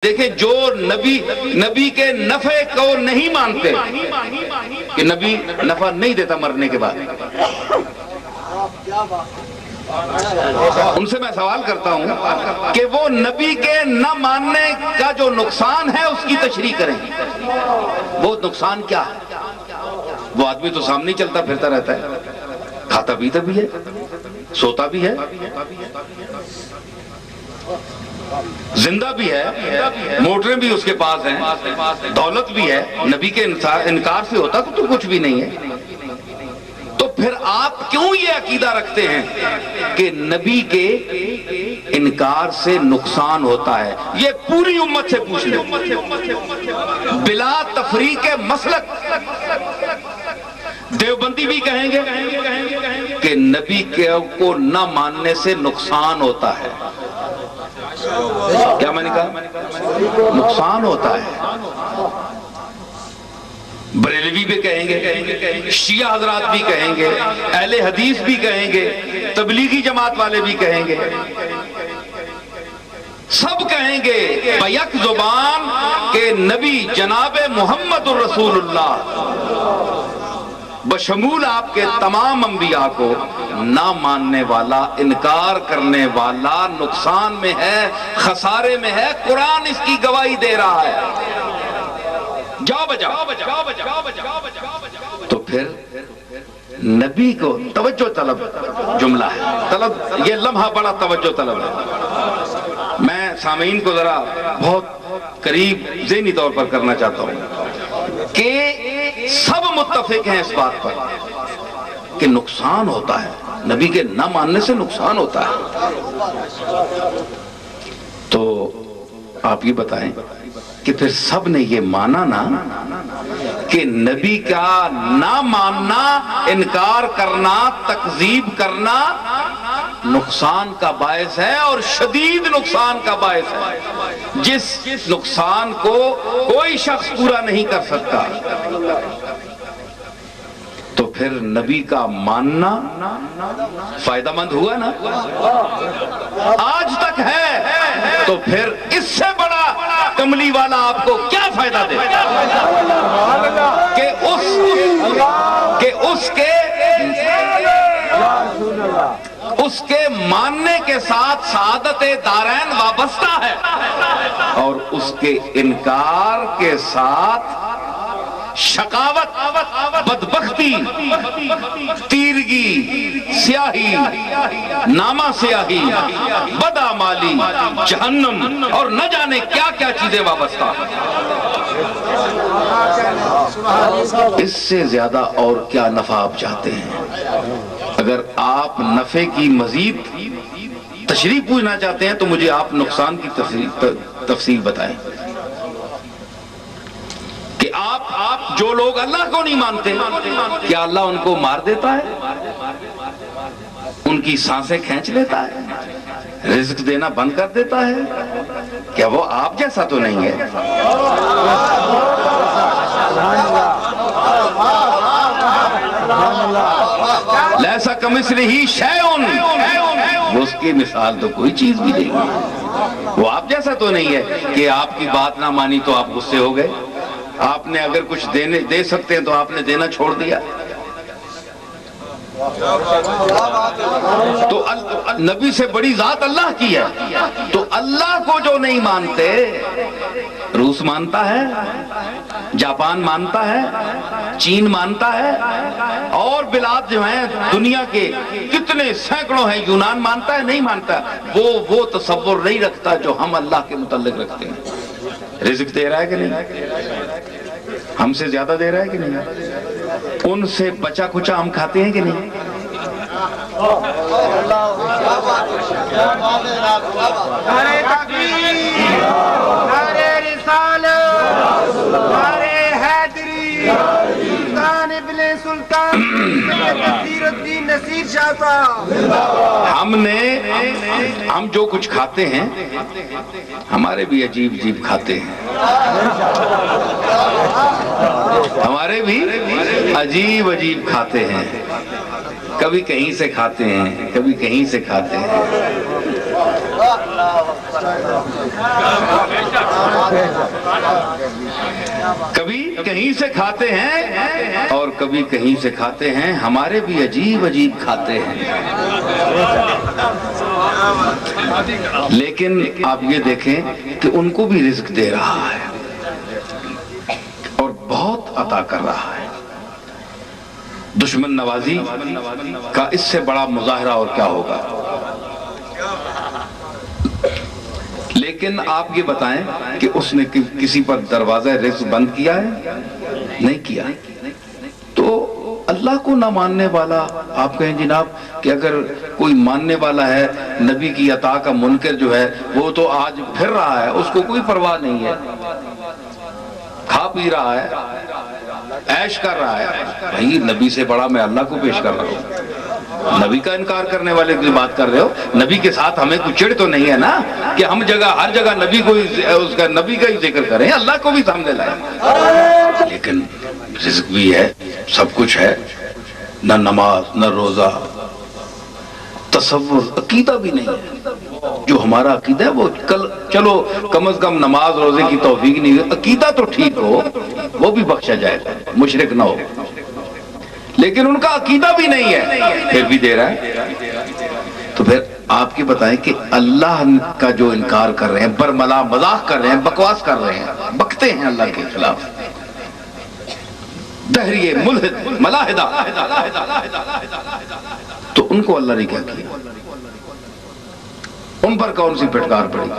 دیکھیں جو نبی کے نفع کو نہیں مانتے کہ نبی نفع نہیں دیتا مرنے کے بعد، ان سے میں سوال کرتا ہوں کہ وہ نبی کے نہ ماننے کا جو نقصان ہے اس کی تشریح کریں۔ وہ نقصان کیا ہے؟ وہ آدمی تو سامنے چلتا پھرتا رہتا ہے، کھاتا پیتا بھی ہے، سوتا بھی ہے، زندہ بھی ہے، موٹریں بھی اس کے پاس ہیں، دولت بھی ہے، نبی کے انکار سے ہوتا تو کچھ بھی نہیں ہے۔ تو پھر آپ کیوں یہ عقیدہ رکھتے ہیں کہ نبی کے انکار سے نقصان ہوتا ہے؟ یہ پوری امت سے پوچھ لیں، بلا تفریق مسلک۔ دیوبندی بھی کہیں گے کہ نبی کو نہ ماننے سے نقصان ہوتا ہے۔ کیا میں نے کہا؟ نقصان ہوتا ہے۔ بریلوی بھی کہیں گے، شیعہ حضرات بھی کہیں گے، اہل حدیث بھی کہیں گے، تبلیغی جماعت والے بھی کہیں گے، سب کہیں گے بیک زبان کہ نبی جناب محمد الرسول اللہ بشمول آپ کے تمام انبیاء کو نہ ماننے والا، انکار کرنے والا نقصان میں ہے، خسارے میں ہے۔ قرآن اس کی گواہی دے رہا ہے۔ جاؤ بجاؤ۔ تو پھر نبی کو توجہ طلب جملہ ہے، یہ لمحہ بڑا توجہ طلب ہے۔ میں سامعین کو ذرا بہت قریب ذہنی طور پر کرنا چاہتا ہوں کہ سب متفق ہیں اس بات پر کہ نقصان ہوتا ہے، نبی کے نہ ماننے سے نقصان ہوتا ہے۔ تو آپ یہ بتائیں کہ پھر سب نے یہ مانا نا کہ نبی کا نہ ماننا، انکار کرنا، تکذیب کرنا نقصان کا باعث ہے، اور شدید نقصان کا باعث ہے، جس نقصان کو کوئی شخص پورا نہیں کر سکتا۔ تو پھر نبی کا ماننا فائدہ مند ہوا نا؟ آج تک ہے، تو پھر اس سے بڑا کملی والا آپ کو کیا فائدہ دے کہ اس کے ماننے کے ساتھ سعادت دارین وابستہ ہے، اور اس کے انکار کے ساتھ شقاوت، بدبختی، تیرگی، سیاہی، نامہ سیاہی، بدعمالی، جہنم اور نہ جانے کیا کیا چیزیں وابستہ ہیں۔ اس سے زیادہ اور کیا نفع آپ چاہتے ہیں؟ اگر آپ نفع کی مزید تشریح پوچھنا چاہتے ہیں تو مجھے آپ نقصان کی تفصیل بتائیں کہ آپ جو لوگ اللہ کو نہیں مانتے، کیا اللہ ان کو مار دیتا ہے؟ ان کی سانسیں کھینچ لیتا ہے؟ رزق دینا بند کر دیتا ہے؟ کیا وہ آپ جیسا تو نہیں ہے؟ لیسا کمثلہ شیء، وہ اس کی مثال تو کوئی چیز بھی نہیں ہے۔ وہ آپ جیسا تو نہیں ہے کہ آپ کی بات نہ مانی تو آپ غصے ہو گئے۔ آپ نے اگر کچھ دے سکتے ہیں تو آپ نے دینا چھوڑ دیا۔ تو نبی سے بڑی ذات اللہ کی ہے، تو اللہ کو جو نہیں مانتے، روس مانتا ہے، جاپان مانتا ہے، چین مانتا ہے، اور بلاد جو ہیں دنیا کے کتنے سینکڑوں ہیں، یونان مانتا ہے، نہیں مانتا، وہ تصور نہیں رکھتا جو ہم اللہ کے متعلق رکھتے ہیں۔ رزق دے رہا ہے کہ نہیں؟ ہم سے زیادہ دے رہا ہے کہ نہیں؟ ان سے بچا کچا ہم کھاتے ہیں کہ نہیں؟ نعرہ تکبیر، نعرہ رسالت، نعرہ حیدری، سلطان ابن سلطان نصیر الدین نصیر شاہ صاحب۔ ہم جو کچھ کھاتے ہیں ہمارے بھی عجیب عجیب کھاتے ہیں، ہمارے بھی عجیب عجیب کھاتے ہیں، کبھی کہیں سے کھاتے ہیں، کبھی کہیں سے کھاتے ہیں۔ کبھی کہیں سے کھاتے ہیں اور کبھی کہیں سے کھاتے ہیں، ہمارے بھی عجیب عجیب کھاتے ہیں، لیکن آپ یہ دیکھیں کہ ان کو بھی رزق دے رہا ہے اور بہت عطا کر رہا ہے۔ دشمن نوازی کا اس سے بڑا مظاہرہ اور کیا ہوگا؟ لیکن آپ یہ بتائیں کہ اس نے کسی پر دروازہ رزق بند کیا ہے؟ نہیں کیا۔ تو اللہ کو نہ ماننے والا، آپ کہیں جناب کہ اگر کوئی ماننے والا ہے نبی کی عطا کا منکر جو ہے وہ تو آج پھر رہا ہے، اس کو کوئی پرواہ نہیں ہے، کھا پی رہا ہے، عیش کر رہا ہے، بھائی نبی سے بڑا میں اللہ کو پیش کر رہا ہوں۔ نبی کا انکار کرنے والے کی بات کر رہے ہو، نبی کے ساتھ ہمیں کچھ چڑ تو نہیں ہے نا کہ ہم ہر جگہ نبی کو نبی کا ہی ذکر کریں، اللہ کو بھی سامنے لائیں۔ لیکن رزق بھی ہے، سب کچھ ہے، نہ نماز نہ روزہ، تصور، عقیدہ بھی نہیں ہے۔ جو ہمارا عقیدہ ہے وہ چلو کم از کم نماز روزے کی توفیق نہیں ہے، عقیدہ تو ٹھیک ہو، وہ بھی بخشا جائے، مشرک نہ ہو، لیکن ان کا عقیدہ بھی نہیں ہے، پھر بھی دے رہا ہے۔ تو پھر آپ کی بتائیں کہ اللہ کا جو انکار کر رہے ہیں، برملا مذاق کر رہے ہیں، بکواس کر رہے ہیں، بکتے ہیں اللہ کے خلاف، دہریے ملحد ملاحدہ، تو ان کو اللہ نے کیا کیا؟ ان پر کون سی پھٹکار پڑی؟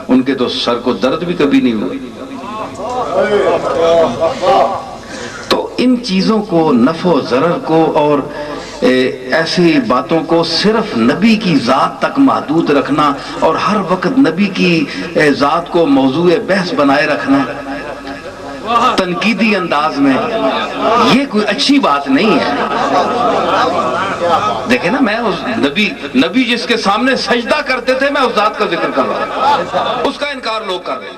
ان کے تو سر کو درد بھی کبھی نہیں ہوئی۔ تو ان چیزوں کو، نفع و ضرر کو اور ایسی باتوں کو صرف نبی کی ذات تک محدود رکھنا اور ہر وقت نبی کی ذات کو موضوع بحث بنائے رکھنا تنقیدی انداز میں، یہ کوئی اچھی بات نہیں ہے۔ دیکھیں نا، میں اس نبی جس کے سامنے سجدہ کرتے تھے، میں اس ذات کا ذکر کر رہا ہوں، اس کا انکار لوگ کر رہے ہیں۔